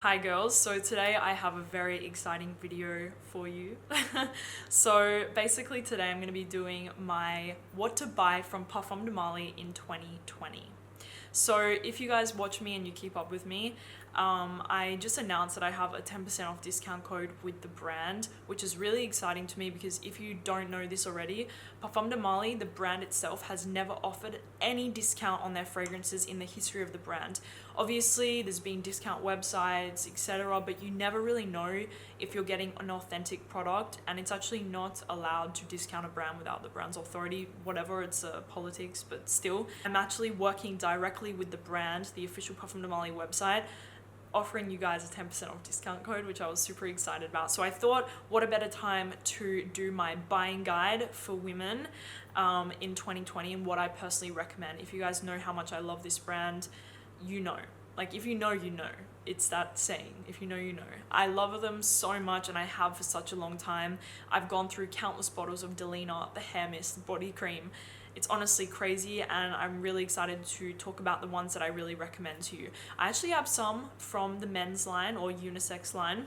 Hi girls, so today I have a very exciting video for you. So basically today I'm going to be doing my what to buy from Parfums de Mali in 2020. So if you guys watch me and you keep up with me, I just announced that I have a 10% off discount code with the brand, which is really exciting to me because if you don't know this already, Parfums de Mali, the brand itself, has never offered any discount on their fragrances in the history of the brand. Obviously, there's been discount websites, etc., but you never really know if you're getting an authentic product, and it's actually not allowed to discount a brand without the brand's authority, whatever, it's politics, but still. I'm actually working directly with the brand, the official Parfums de Mali website, offering you guys a 10% off discount code, which I was super excited about. So I thought, what a better time to do my buying guide for women in 2020 and what I personally recommend. If you guys know how much I love this brand, you know. Like, if you know, you know. It's that saying, if you know, you know. I love them so much, and I have for such a long time. I've gone through countless bottles of Delana, the hair mist, body cream. It's honestly crazy, and I'm really excited to talk about the ones that I really recommend to you. I actually have some from the men's line or unisex line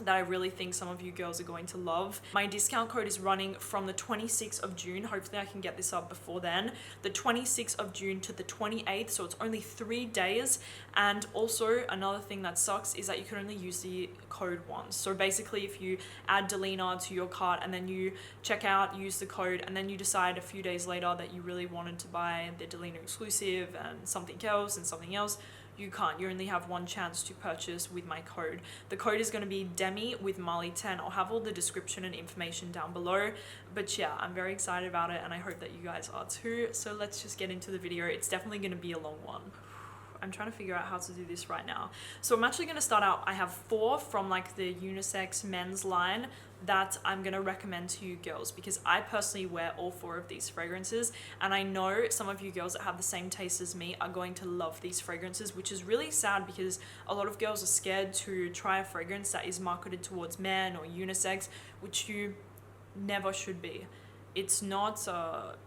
that I really think some of you girls are going to love. My discount code is running from the 26th of June. Hopefully I can get this up before then. The 26th of June to the 28th, so it's only 3 days. And also another thing that sucks is that you can only use the code once. So basically if you add Delana to your cart and then you check out, use the code, and then you decide a few days later that you really wanted to buy the Delana Exclusive and something else, you can't. You only have one chance to purchase with my code. The code is going to be Demi with Mali 10. I'll have all the description and information down below. But yeah, I'm very excited about it, and I hope that you guys are too. So let's just get into the video. It's definitely going to be a long one. I'm trying to figure out how to do this right now. So I'm actually going to start out. I have 4 from like the unisex men's line that I'm going to recommend to you girls because I personally wear all 4 of these fragrances, and I know some of you girls that have the same taste as me are going to love these fragrances, which is really sad because a lot of girls are scared to try a fragrance that is marketed towards men or unisex, which you never should be. It's not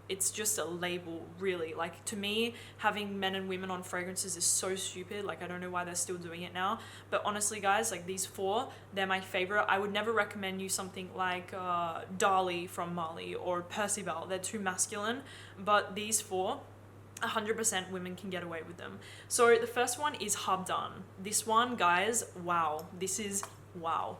it's just a label, really. Like, to me, having men and women on fragrances is so stupid. Like, I don't know why they're still doing it now, but honestly guys, like, these 4, they're my favorite. I would never recommend you something like Darcy from Mali or Percival. They're too masculine, but these 4, 100% women can get away with them. So the first one is Habdan. This one, guys, wow, this is wow.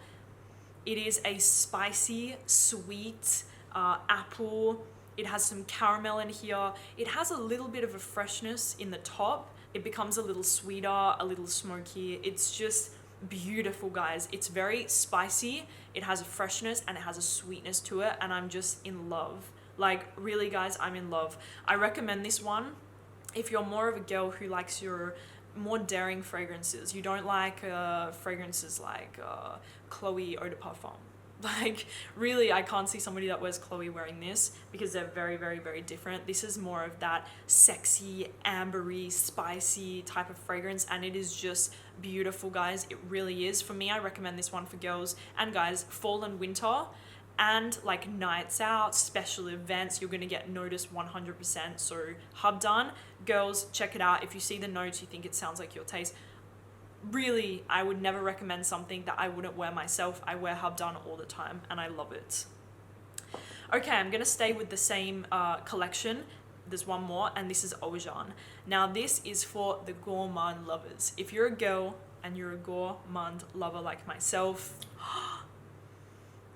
It is a spicy, sweet apple. It has some caramel in here. It has a little bit of a freshness in the top. It becomes a little sweeter, a little smoky. It's just beautiful, guys. It's very spicy. It has a freshness and it has a sweetness to it, and I'm just in love. Like, really guys, I'm in love. I recommend this one if you're more of a girl who likes your more daring fragrances. You don't like fragrances like Chloe Eau de Parfum. Like, really, I can't see somebody that wears Chloe wearing this because they're very, very, very different. This is more of that sexy, ambery, spicy type of fragrance, and it is just beautiful, guys. It really is. For me, I recommend this one for girls and guys, fall and winter, and like nights out, special events. You're gonna get noticed 100%. So Habdan, girls, check it out. If you see the notes, you think it sounds like your taste, really, I would never recommend something that I wouldn't wear myself. I wear Habdan all the time and I love it. Okay, I'm gonna stay with the same collection. There's one more, and this is Ojan. Now this is for the gourmand lovers. If you're a girl and you're a gourmand lover like myself,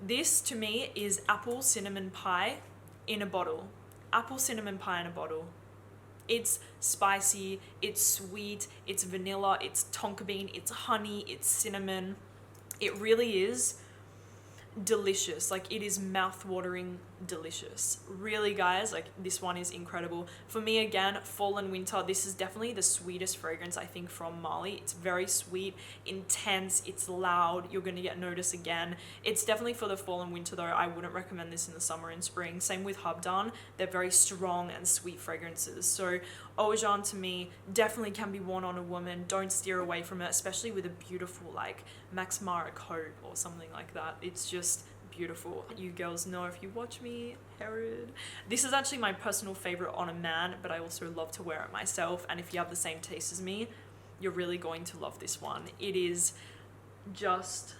this to me is apple cinnamon pie in a bottle. Apple cinnamon pie in a bottle. It's spicy, it's sweet, it's vanilla, it's tonka bean, it's honey, it's cinnamon. It really is delicious. Like, it is mouth-watering delicious. Really guys, like, this one is incredible. For me, again, fall and winter, this is definitely the sweetest fragrance I think from Mali. It's very sweet, intense, it's loud. You're gonna get noticed again. It's definitely for the fall and winter though. I wouldn't recommend this in the summer and spring. Same with Habdan. They're very strong and sweet fragrances. So Ojan to me definitely can be worn on a woman. Don't steer away from it, especially with a beautiful like Max Mara coat or something like that. It's just beautiful. You girls know if you watch me, Herod. This is actually my personal favorite on a man, but I also love to wear it myself. And if you have the same taste as me, you're really going to love this one. It is just,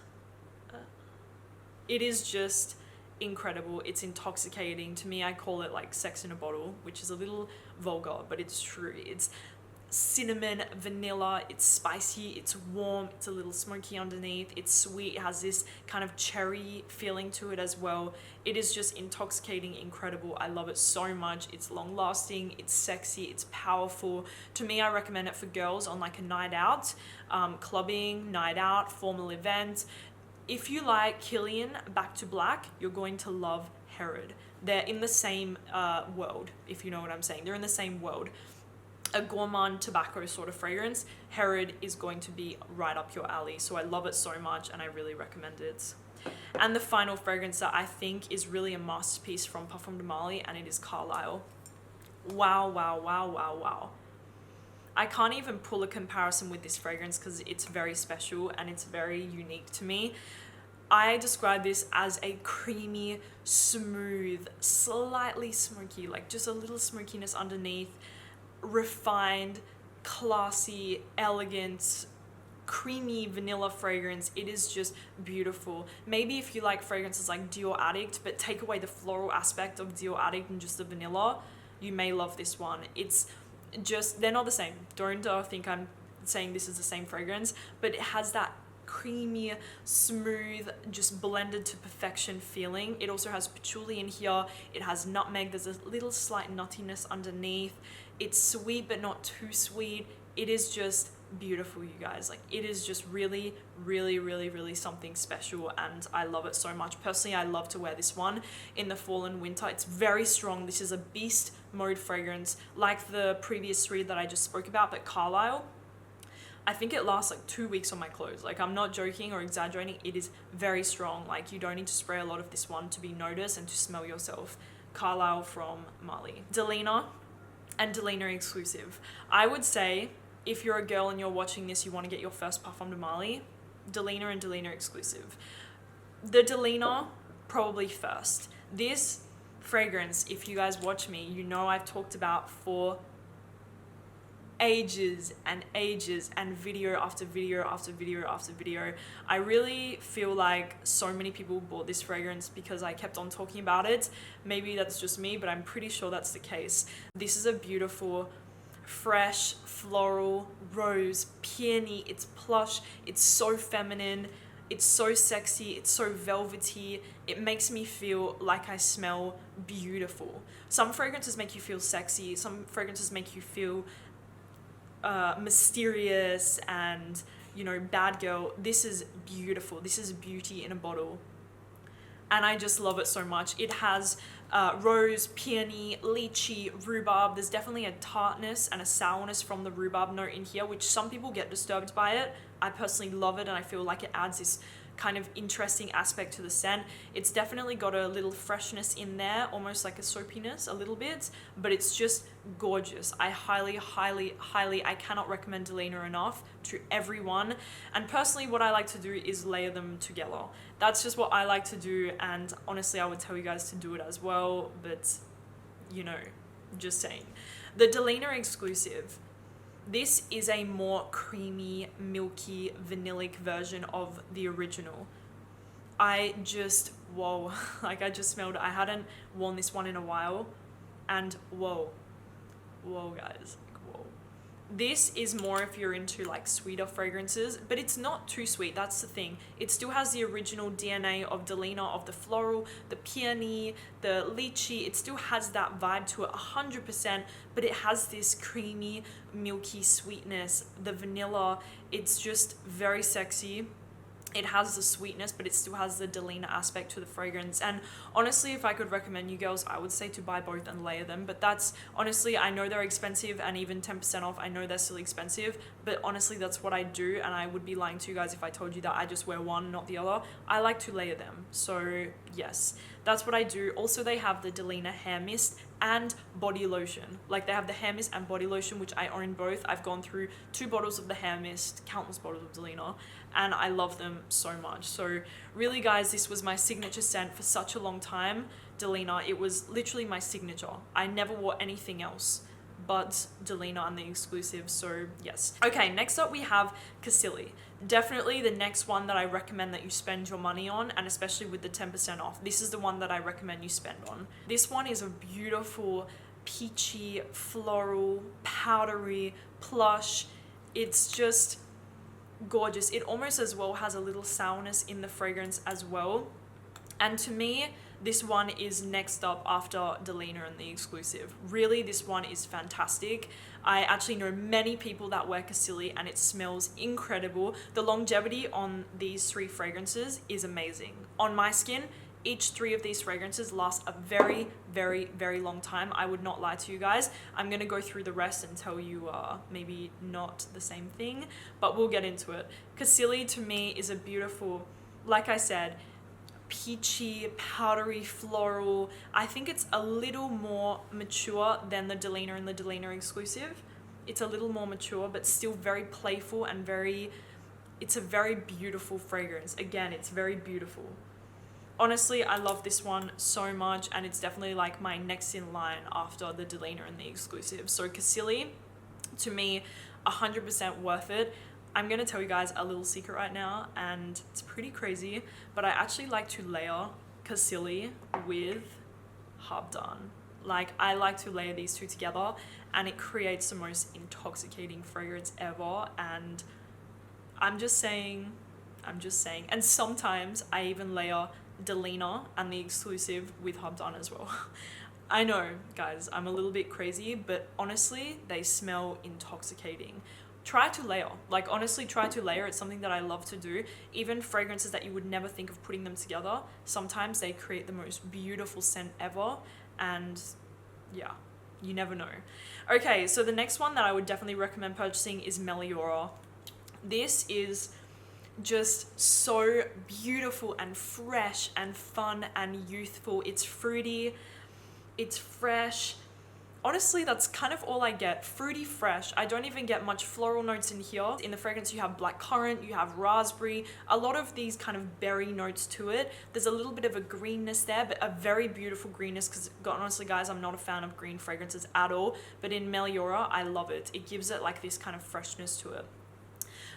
it is just incredible. It's intoxicating. To me, I call it like sex in a bottle, which is a little vulgar, but it's true. It's cinnamon, vanilla, it's spicy, it's warm, it's a little smoky underneath, it's sweet, it has this kind of cherry feeling to it as well. It is just intoxicating, incredible. I love it so much. It's long lasting, it's sexy, it's powerful. To me, I recommend it for girls on like a night out, clubbing, night out, formal event. If you like Killian Back to Black, you're going to love Herod. They're in the same world, if you know what I'm saying. They're in the same world. A gourmand tobacco sort of fragrance. Herod is going to be right up your alley. So I love it so much and I really recommend it. And the final fragrance that I think is really a masterpiece from Parfums de Marly, and it is Carlisle. Wow, wow, wow, wow, wow. I can't even pull a comparison with this fragrance because it's very special and it's very unique to me. I describe this as a creamy, smooth, slightly smoky, like just a little smokiness underneath, refined, classy, elegant, creamy vanilla fragrance. It is just beautiful. Maybe if you like fragrances like Dior Addict, but take away the floral aspect of Dior Addict and just the vanilla, you may love this one. It's just, they're not the same. Don't think I'm saying this is the same fragrance, but it has that creamy, smooth, just blended to perfection feeling. It also has patchouli in here. It has nutmeg. There's a little slight nuttiness underneath. It's sweet, but not too sweet. It is just beautiful, you guys. Like, it is just really, really, really, really something special, and I love it so much. Personally, I love to wear this one in the fall and winter. It's very strong. This is a beast mode fragrance, like the previous three that I just spoke about, but Carlisle, I think it lasts like 2 weeks on my clothes. Like, I'm not joking or exaggerating. It is very strong. Like, you don't need to spray a lot of this one to be noticed and to smell yourself. Carlisle from Marly. Delana and Delana Exclusive. I would say if you're a girl and you're watching this, you want to get your first Parfums de Marly, Delana and Delana Exclusive. The Delana, probably first. This fragrance, if you guys watch me, you know I've talked about for ages and ages, and video after video after video after video. I really feel like so many people bought this fragrance because I kept on talking about it. Maybe that's just me, but I'm pretty sure that's the case. This is a beautiful, fresh, floral, rose, peony. It's plush. It's so feminine. It's so sexy. It's so velvety. It makes me feel like I smell beautiful. Some fragrances make you feel sexy. Some fragrances make you feel mysterious and, you know, bad girl. This is beautiful. This is beauty in a bottle, and I just love it so much. It has rose, peony, lychee, rhubarb. There's definitely a tartness and a sourness from the rhubarb note in here, which some people get disturbed by it. I personally love it, and I feel like it adds this kind of interesting aspect to the scent. It's definitely got a little freshness in there, almost like a soapiness a little bit, but it's just gorgeous. I highly, highly, highly, I cannot recommend Delana enough to everyone. And personally, what I like to do is layer them together. That's just what I like to do, and honestly, I would tell you guys to do it as well, but you know, just saying. The Delana Exclusive. This is a more creamy, milky, vanillic version of the original. I just, whoa, like I just smelled it. I hadn't worn this one in a while, and whoa, guys, like whoa. This is more if you're into like sweeter fragrances, but it's not too sweet. That's the thing. It still has the original DNA of Delana, of the floral, the peony, the lychee. It still has that vibe to it 100%, but it has this creamy, milky sweetness, the vanilla. It's just very sexy. It has the sweetness, but it still has the Delana aspect to the fragrance. And honestly, if I could recommend you girls, I would say to buy both and layer them. But that's, honestly, I know they're expensive, and even 10% off, I know they're still expensive. But honestly, that's what I do, and I would be lying to you guys if I told you that I just wear one, not the other. I like to layer them. So yes, that's what I do. Also, they have the Delana hair mist and body lotion. Like, they have the hair mist and body lotion, which I own both. I've gone through 2 bottles of the hair mist, countless bottles of Delana, and I love them so much. So really, guys, this was my signature scent for such a long time. Delana, it was literally my signature. I never wore anything else but Delana and the Exclusive. So yes. Okay, next up we have Casilla. Definitely the next one that I recommend that you spend your money on, and especially with the 10% off, this is the one that I recommend you spend on. This one is a beautiful, peachy, floral, powdery, plush. It's just gorgeous. It almost as well has a little sourness in the fragrance as well. And to me, this one is next up after Delana and the Exclusive. Really, this one is fantastic. I actually know many people that wear Casilla and it smells incredible. The longevity on these 3 fragrances is amazing. On my skin, each 3 of these fragrances last a very, very, very long time. I would not lie to you guys. I'm going to go through the rest and tell you maybe not the same thing, but we'll get into it. Casilla to me is a beautiful, like I said, peachy, powdery, floral. I think it's a little more mature than the Delana and the Delana Exclusive. It's a little more mature, but still very playful and it's a very beautiful fragrance. Again, it's very beautiful. Honestly, I love this one so much, and it's definitely like my next in line after the Delana and the Exclusive. So Casilla, to me, 100% worth it. I'm going to tell you guys a little secret right now, and it's pretty crazy, but I actually like to layer Casilla with Habdan. Like, I like to layer these 2 together, and it creates the most intoxicating fragrance ever, and I'm just saying, and sometimes I even layer Delana and the Exclusive with Habdan as well. I know, guys, I'm a little bit crazy, but honestly, they smell intoxicating. Try to layer. Like, honestly, try to layer. It's something that I love to do. Even fragrances that you would never think of putting them together, sometimes they create the most beautiful scent ever, and yeah, you never know. Okay, so the next one that I would definitely recommend purchasing is Meliora. This is just so beautiful and fresh and fun and youthful. It's fruity, it's fresh. Honestly, that's kind of all I get. Fruity, fresh. I don't even get much floral notes in here. In the fragrance, you have blackcurrant, you have raspberry, a lot of these kind of berry notes to it. There's a little bit of a greenness there, but a very beautiful greenness, because honestly, guys, I'm not a fan of green fragrances at all, but in Meliora, I love it. It gives it like this kind of freshness to it.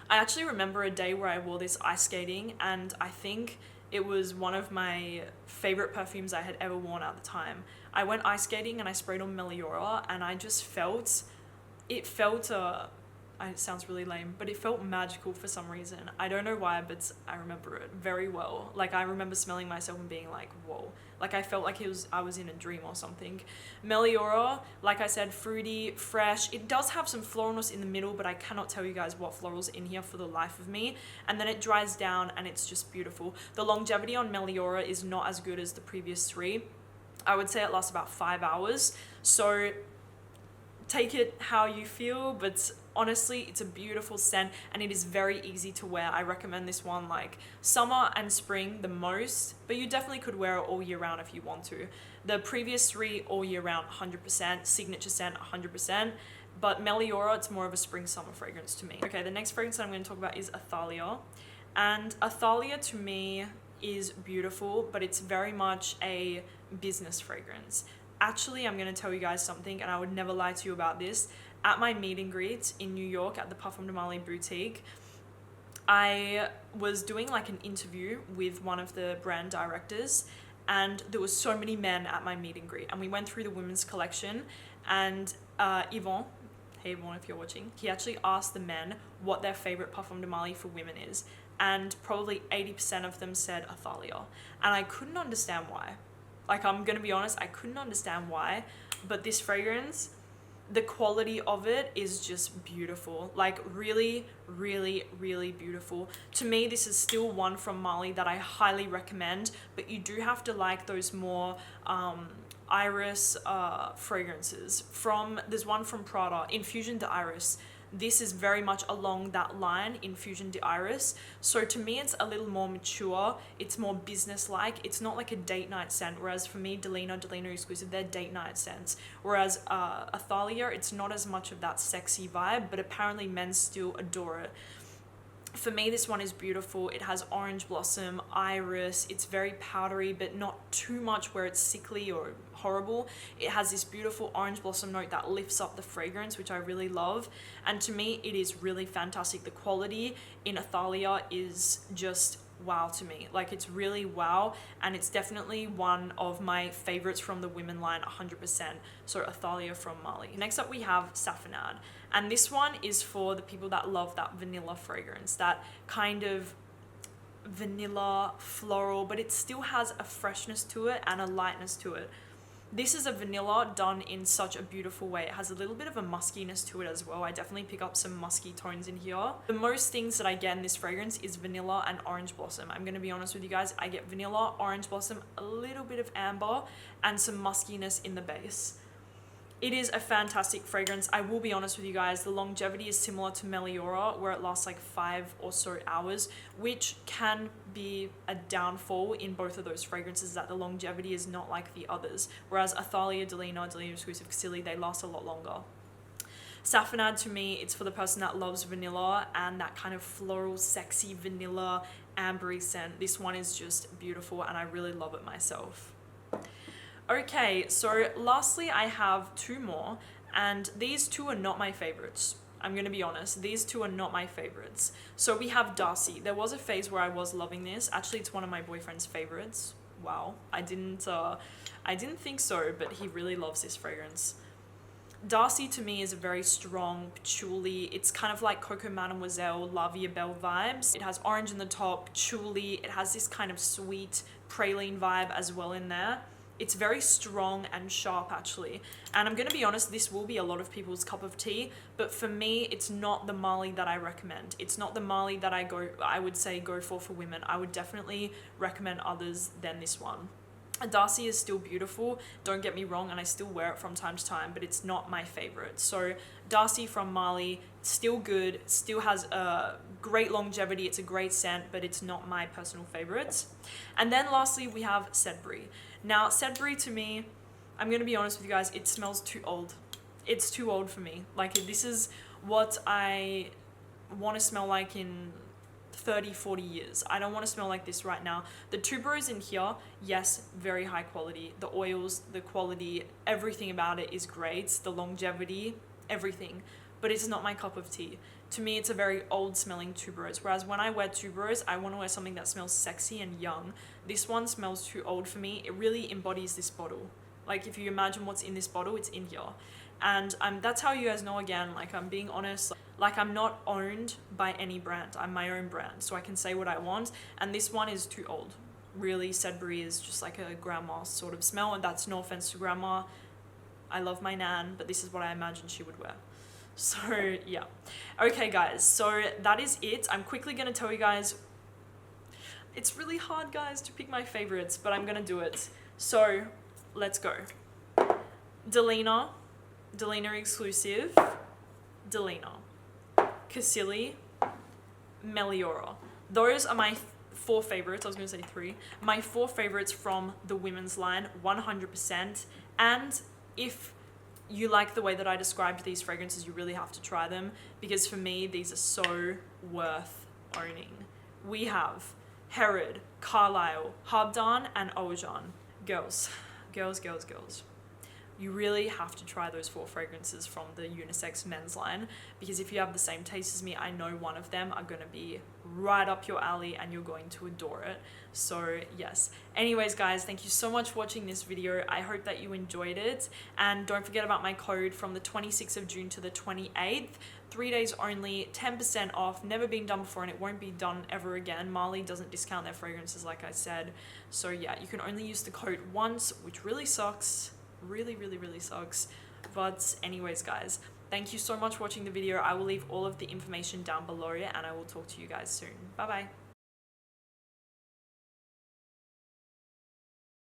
I actually remember a day where I wore this ice skating, and I think it was one of my favorite perfumes I had ever worn at the time. I went ice skating and I sprayed on Meliora, and I just felt, it sounds really lame, but it felt magical for some reason. I don't know why, but I remember it very well. Like, I remember smelling myself and being like, whoa. Like, I felt like I was in a dream or something. Meliora, like I said, fruity, fresh. It does have some floralness in the middle, but I cannot tell you guys what floral's in here for the life of me. And then it dries down and it's just beautiful. The longevity on Meliora is not as good as the previous 3. I would say it lasts about 5 hours. So take it how you feel, but honestly, it's a beautiful scent and it is very easy to wear. I recommend this one like summer and spring the most, but you definitely could wear it all year round if you want to. The previous 3 all year round, 100%, signature scent, 100%, but Meliora, it's more of a spring summer fragrance to me. Okay, the next fragrance that I'm going to talk about is Athaliah, and Athaliah to me is beautiful, but it's very much a business fragrance. Actually, I'm going to tell you guys something, and I would never lie to you about this. At my meet and greet in New York at the Parfums de Marly boutique, I was doing like an interview with one of the brand directors, and there was so many men at my meet and greet, and we went through the women's collection, and Yvon, hey Yvon if you're watching, he actually asked the men what their favorite Parfums de Marly for women is, and probably 80% of them said Athaliah, and I couldn't understand why. Like, I'm gonna be honest, I couldn't understand why, but this fragrance, the quality of it is just beautiful. Like, really, really, really beautiful. To me, this is still one from Marly that I highly recommend, but you do have to like those more iris fragrances. There's one from Prada, Infusion de Iris. This is very much along that line, Infusion de Iris. So to me, it's a little more mature. It's more business-like. It's not like a date night scent. Whereas for me, Delana Exclusive, they're date night scents. Whereas Athaliah, it's not as much of that sexy vibe, but apparently men still adore it. For me, this one is beautiful. It has orange blossom, iris. It's very powdery, but not too much where it's sickly or horrible. It has this beautiful orange blossom note that lifts up the fragrance, which I really love. And to me, it is really fantastic. The quality in Athaliah is just wow to me. Like, it's really wow, and it's definitely one of my favorites from the women line, 100%. So Athaliah from Mali. Next up we have Saffenad, and this one is for the people that love that vanilla fragrance, that kind of vanilla floral, but it still has a freshness to it and a lightness to it. This is a vanilla done in such a beautiful way. It has a little bit of a muskiness to it as well. I definitely pick up some musky tones in here. The most things that I get in this fragrance is vanilla and orange blossom. I'm gonna be honest with you guys. I get vanilla, orange blossom, a little bit of amber, and some muskiness in the base. It is a fantastic fragrance. I will be honest with you guys, the longevity is similar to Meliora, where it lasts like 5 or so hours, which can be a downfall in both of those fragrances, that the longevity is not like the others. Whereas Athaliah, Delana Exclusive, Casilla, they last a lot longer. Saffenad, to me, it's for the person that loves vanilla and that kind of floral, sexy vanilla, ambery scent. This one is just beautiful and I really love it myself. Okay, so lastly I have 2 more, and these 2 are not my favorites. I'm gonna be honest, these 2 are not my favorites. So we have Darcy. There was a phase where I was loving this. Actually, it's one of my boyfriend's favorites. Wow, I didn't think so, but he really loves this fragrance. Darcy to me is a very strong patchouli. It's kind of like Coco Mademoiselle, La Vie Belle vibes. It has orange in the top, patchouli. It has this kind of sweet praline vibe as well in there. It's very strong and sharp actually. And I'm gonna be honest, this will be a lot of people's cup of tea, but for me, it's not the Mali that I recommend. It's not the Mali that I would say go for women. I would definitely recommend others than this one. Darcy is still beautiful, don't get me wrong, and I still wear it from time to time, but it's not my favorite. So Darcy from Mali, still good, still has a great longevity, it's a great scent, but it's not my personal favorites. And then lastly, we have Sedbury. Now, Sedbury to me, I'm gonna be honest with you guys, it smells too old. It's too old for me. Like, this is what I want to smell like in 30, 40 years. I don't want to smell like this right now. The tuberose in here, yes, very high quality. The oils, the quality, everything about it is great. The longevity, everything. But it's not my cup of tea. To me, it's a very old smelling tuberose. Whereas when I wear tuberose, I want to wear something that smells sexy and young. This one smells too old for me. It really embodies this bottle. Like, if you imagine what's in this bottle, it's in here. And that's how you guys know, again, like, I'm being honest, like, I'm not owned by any brand. I'm my own brand, so I can say what I want. And this one is too old. Really, Sedbury is just like a grandma sort of smell, and that's no offense to grandma. I love my nan, but this is what I imagine she would wear. So yeah. Okay guys, so that is it. I'm quickly gonna tell you guys, it's really hard guys to pick my favorites, but I'm gonna do it. So let's go. Delana Exclusive, Delana, Casilla, Meliora. Those are my 4 favorites. I was gonna say 3. My 4 favorites from the women's line, 100%. And if you like the way that I described these fragrances, you really have to try them, because for me, these are so worth owning. We have Herod, Carlisle, Habdan, and Ojan. Girls. You really have to try those 4 fragrances from the unisex men's line, because if you have the same taste as me, I know one of them are going to be right up your alley and you're going to adore it. So yes. Anyways guys, thank you so much for watching this video. I hope that you enjoyed it, and don't forget about my code from the 26th of June to the 28th. 3 days only, 10% off, never been done before, and it won't be done ever again. Mali doesn't discount their fragrances, like I said. So yeah, you can only use the code once, which really sucks. Really sucks. But anyways guys, thank you so much for watching the video. I will leave all of the information down below, and I will talk to you guys soon. Bye bye.